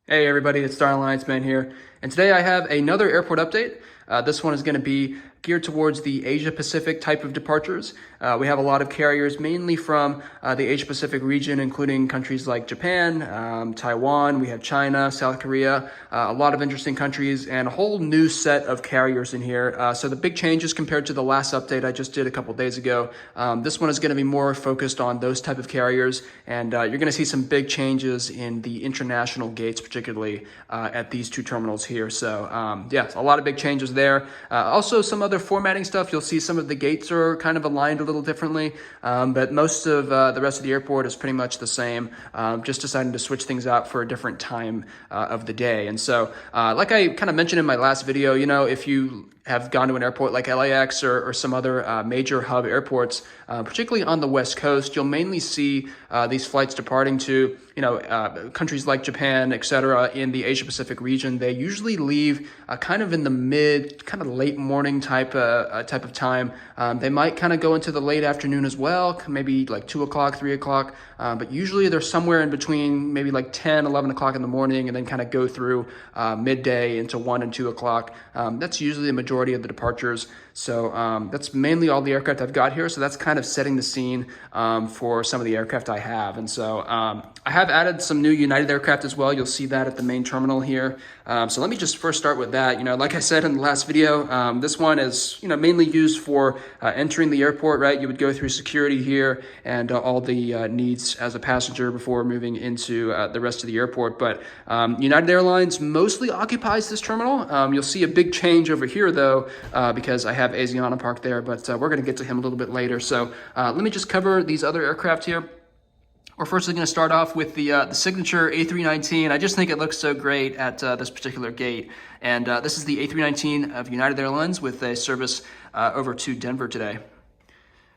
Hey everybody, it's StarAllianceMan here, and today I have another airport update. This one is going to be geared towards the Asia Pacific type of departures. We have a lot of carriers mainly from the Asia Pacific region, including countries like Japan, Taiwan, we have China, South Korea, a lot of interesting countries, and a whole new set of carriers in here. So the big changes compared to the last update I just did a couple days ago, this one is going to be more focused on those type of carriers, and you're going to see some big changes in the international gates, particularly at these two terminals here. So yeah, a lot of big changes there. Also some other formatting stuff. You'll see some of the gates are kind of aligned a little differently, but most of the rest of the airport is pretty much the same. Just deciding to switch things out for a different time of the day. And so like I kind of mentioned in my last video, you know, if you have gone to an airport like LAX or some other major hub airports, particularly on the West Coast, you'll mainly see these flights departing to, you know, countries like Japan, etc. in the Asia Pacific region. They usually leave kind of in the mid, kind of late morning type of time. They might kind of go into the late afternoon as well, maybe like 2 o'clock, 3 o'clock. But usually they're somewhere in between, maybe like 10, 11 o'clock in the morning, and then kind of go through midday into 1 and 2 o'clock. That's usually the majority of the departures. So that's mainly all the aircraft I've got here. So that's kind of setting the scene for some of the aircraft I have. And so I have added some new United aircraft as well. You'll see that at the main terminal here. So let me just first start with that. You know, like I said in the last video, this one is, you know, mainly used for entering the airport, right? You would go through security here and all the needs as a passenger before moving into the rest of the airport. But United Airlines mostly occupies this terminal. You'll see a big change over here though, because I have Asiana parked there, but we're going to get to him a little bit later. So let me just cover these other aircraft here. We're first going to start off with the signature A319. I just think it looks so great at this particular gate. And this is the A319 of United Airlines with a service over to Denver today.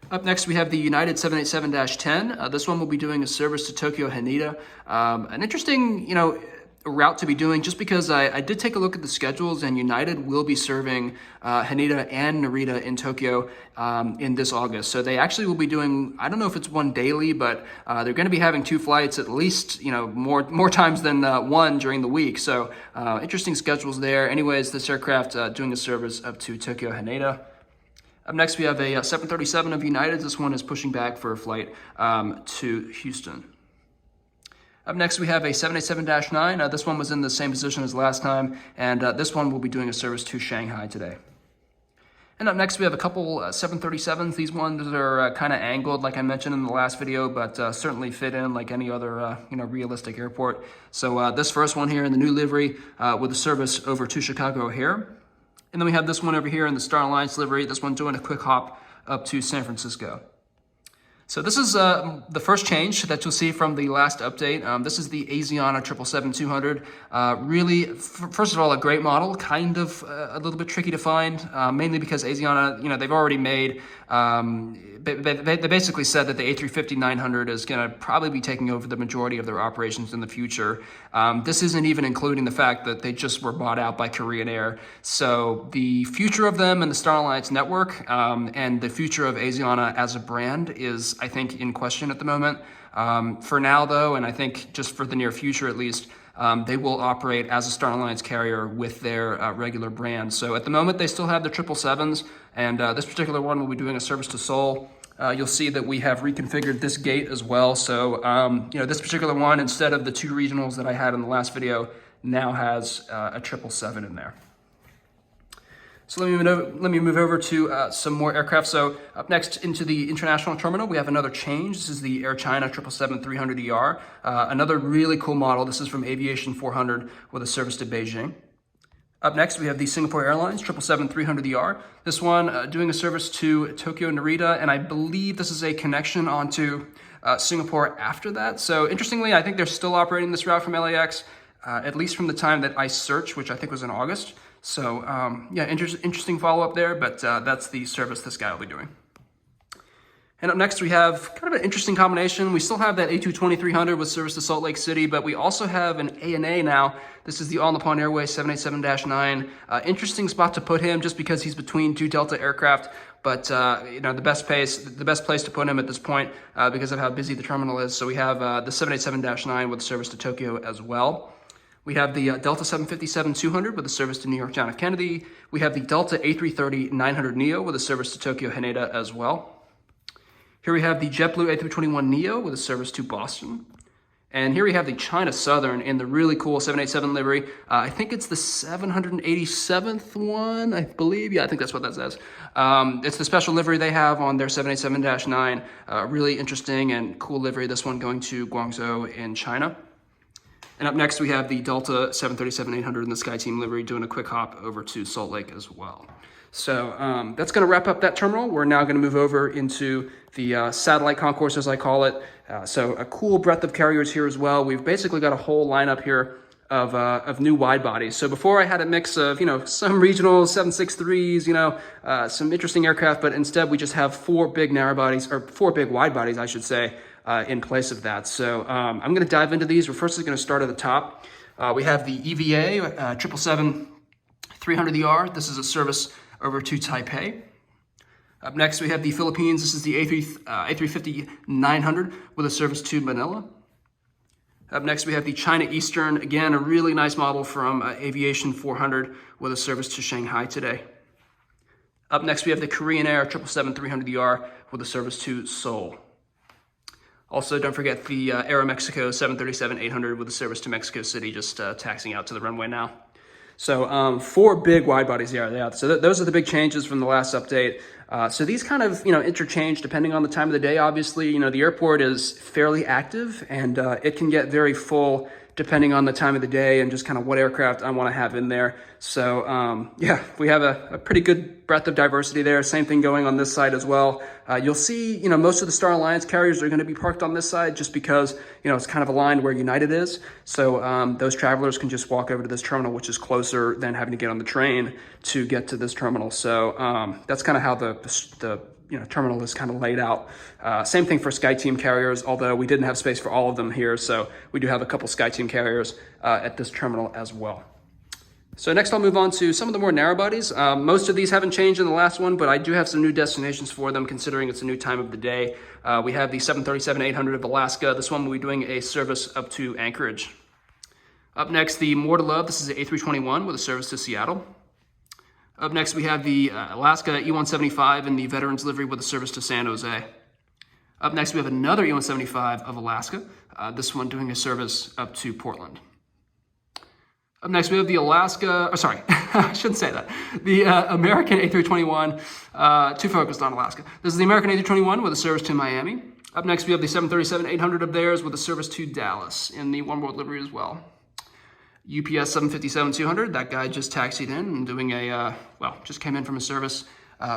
Up next, we have the United 787-10. This one will be doing a service to Tokyo Haneda. An interesting, you know, route to be doing, just because I did take a look at the schedules, and United will be serving Haneda and Narita in Tokyo in this August. So they actually will be doing, I don't know if it's one daily, but they're going to be having 2 flights at least, you know, more times than one during the week. So interesting schedules there. Anyways, this aircraft doing a service up to Tokyo Haneda. Up next, we have a 737 of United. This one is pushing back for a flight to Houston. Up next, we have a 787-9. This one was in the same position as last time, and this one will be doing a service to Shanghai today. And up next, we have a couple 737s. These ones are kind of angled, like I mentioned in the last video, but certainly fit in like any other you know, realistic airport. So this first one here in the new livery with a service over to Chicago O'Hare. And then we have this one over here in the Star Alliance livery. This one doing a quick hop up to San Francisco. So this is the first change that you'll see from the last update. This is the Asiana 777-200. Really, first of all, a great model, kind of a little bit tricky to find, mainly because Asiana, you know, they've already made, they basically said that the A350-900 is going to probably be taking over the majority of their operations in the future. This isn't even including the fact that they just were bought out by Korean Air. So the future of them and the Star Alliance network and the future of Asiana as a brand is, I think, in question at the moment. For now, though, and I think just for the near future at least, they will operate as a Star Alliance carrier with their regular brand. So at the moment, they still have the 777s, and this particular one will be doing a service to Seoul. You'll see that we have reconfigured this gate as well. So, you know, this particular one, instead of the 2 regionals that I had in the last video, now has a 777 in there. So let me move over to some more aircraft. So up next into the international terminal, we have another change. This is the Air China 777-300ER, another really cool model. This is from Aviation 400 with a service to Beijing. Up next, we have the Singapore Airlines 777-300ER. This one doing a service to Tokyo Narita, and I believe this is a connection onto Singapore after that. So interestingly, I think they're still operating this route from LAX, at least from the time that I searched, which I think was in August. So yeah, interesting follow-up there, but that's the service this guy will be doing. And up next, we have kind of an interesting combination. We still have that A220-300 with service to Salt Lake City, but we also have an ANA now. This is the All Nippon Airways 787-9. Interesting spot to put him just because he's between 2 Delta aircraft. But you know, the best place to put him at this point because of how busy the terminal is. So we have the 787-9 with service to Tokyo as well. We have the Delta 757-200 with a service to New York John F. Kennedy. We have the Delta A330-900neo with a service to Tokyo Haneda as well. Here we have the JetBlue A321neo with a service to Boston. And here we have the China Southern in the really cool 787 livery. I think it's the 787th one, I believe. Yeah, I think that's what that says. It's the special livery they have on their 787-9. Really interesting and cool livery. This one going to Guangzhou in China. And up next, we have the Delta 737-800 in the SkyTeam livery doing a quick hop over to Salt Lake as well. So that's going to wrap up that terminal. We're now going to move over into the satellite concourse, as I call it. So a cool breadth of carriers here as well. We've basically got a whole lineup here of new wide bodies. So before I had a mix of, some regional 763s, some interesting aircraft, but instead we just have four big wide bodies, I should say, in place of that. So I'm going to dive into these. We're first going to start at the top. We have the EVA 777-300ER. This is a service over to Taipei. Up next, we have the Philippines. This is the A350-900 with a service to Manila. Up next, we have the China Eastern. Again, a really nice model from Aviation 400 with a service to Shanghai today. Up next, we have the Korean Air 777-300ER with a service to Seoul. Also, don't forget the Aeromexico 737-800 with a service to Mexico City, just taxiing out to the runway now. So four big wide bodies here. Yeah. So those are the big changes from the last update. So these kind of, interchange depending on the time of the day. Obviously, the airport is fairly active and it can get very full depending on the time of the day and just kind of what aircraft I want to have in there. So yeah, we have a pretty good breadth of diversity there. Same thing going on this side as well. You'll see, most of the Star Alliance carriers are going to be parked on this side just because, it's kind of aligned where United is. So those travelers can just walk over to this terminal, which is closer than having to get on the train to get to this terminal. So that's kind of how the terminal is kind of laid out. Same thing for SkyTeam carriers, although we didn't have space for all of them here. So we do have a couple SkyTeam carriers at this terminal as well. So next I'll move on to some of the more narrow bodies. Most of these haven't changed in the last one, but I do have some new destinations for them considering it's a new time of the day. We have the 737-800 of Alaska. This one will be doing a service up to Anchorage. Up next, the More to Love. This is the A321 with a service to Seattle. Up next, we have the Alaska E-175 in the Veterans livery with a service to San Jose. Up next, we have another E-175 of Alaska, this one doing a service up to Portland. Up next, we have the Alaska, I shouldn't say that. The American A321, too focused on Alaska. This is the American A321 with a service to Miami. Up next, we have the 737-800 of theirs with a service to Dallas in the One World livery as well. UPS 757-200, that guy just taxied in and doing just came in from a service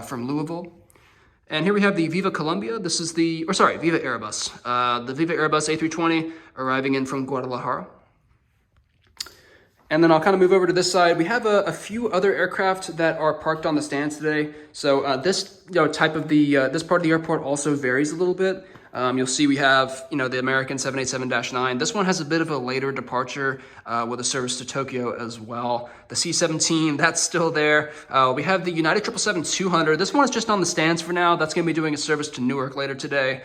from Louisville. And here we have the Viva Colombia. This is Viva Airbus. The Viva Airbus A320 arriving in from Guadalajara. And then I'll kind of move over to this side. We have a few other aircraft that are parked on the stands today. So this type of this part of the airport also varies a little bit. You'll see we have, the American 787-9. This one has a bit of a later departure with a service to Tokyo as well. The C-17, that's still there. We have the United 777-200. This one is just on the stands for now. That's going to be doing a service to Newark later today.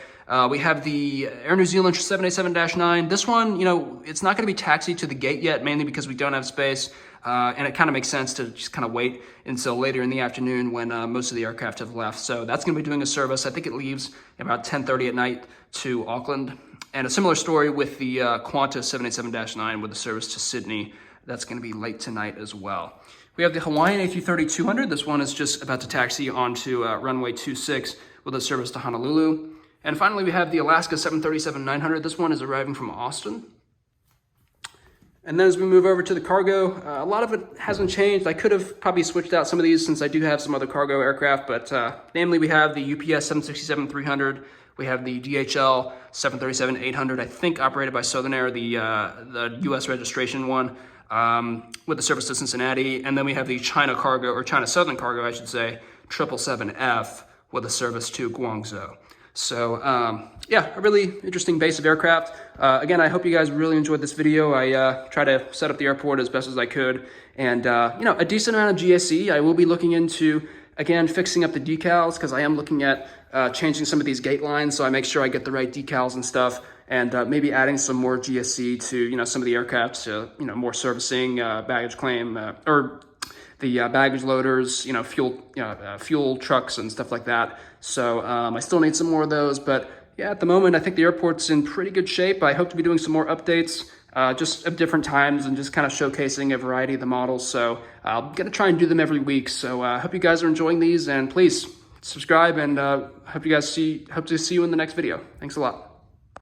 We have the Air New Zealand 787-9. This one, it's not going to be taxied to the gate yet, mainly because we don't have space. And it kind of makes sense to just kind of wait until later in the afternoon when most of the aircraft have left. So that's going to be doing a service. I think it leaves about 10:30 at night to Auckland. And a similar story with the Qantas 787-9 with a service to Sydney. That's going to be late tonight as well. We have the Hawaiian A330-200. This one is just about to taxi onto runway 26 with a service to Honolulu. And finally, we have the Alaska 737-900. This one is arriving from Austin. And then as we move over to the cargo, a lot of it hasn't changed. I could have probably switched out some of these since I do have some other cargo aircraft, but namely we have the UPS 767-300. We have the DHL 737-800, I think operated by Southern Air, the US registration one, with the service to Cincinnati. And then we have the China cargo, or China Southern cargo, I should say, 777F with a service to Guangzhou. So yeah, a really interesting base of aircraft. Again, I hope you guys really enjoyed this video. I try to set up the airport as best as I could. And, a decent amount of GSE. I will be looking into, again, fixing up the decals because I am looking at changing some of these gate lines. So I make sure I get the right decals and stuff. and maybe adding some more GSC to, you know, some of the aircraft, so, you know, more servicing, baggage claim, or the baggage loaders, you know, fuel trucks and stuff like that. So I still need some more of those, but yeah, at the moment, I think the airport's in pretty good shape. I hope to be doing some more updates, just at different times and just kind of showcasing a variety of the models. So I'm gonna try and do them every week. So I hope you guys are enjoying these, and please subscribe, and hope to see you in the next video. Thanks a lot.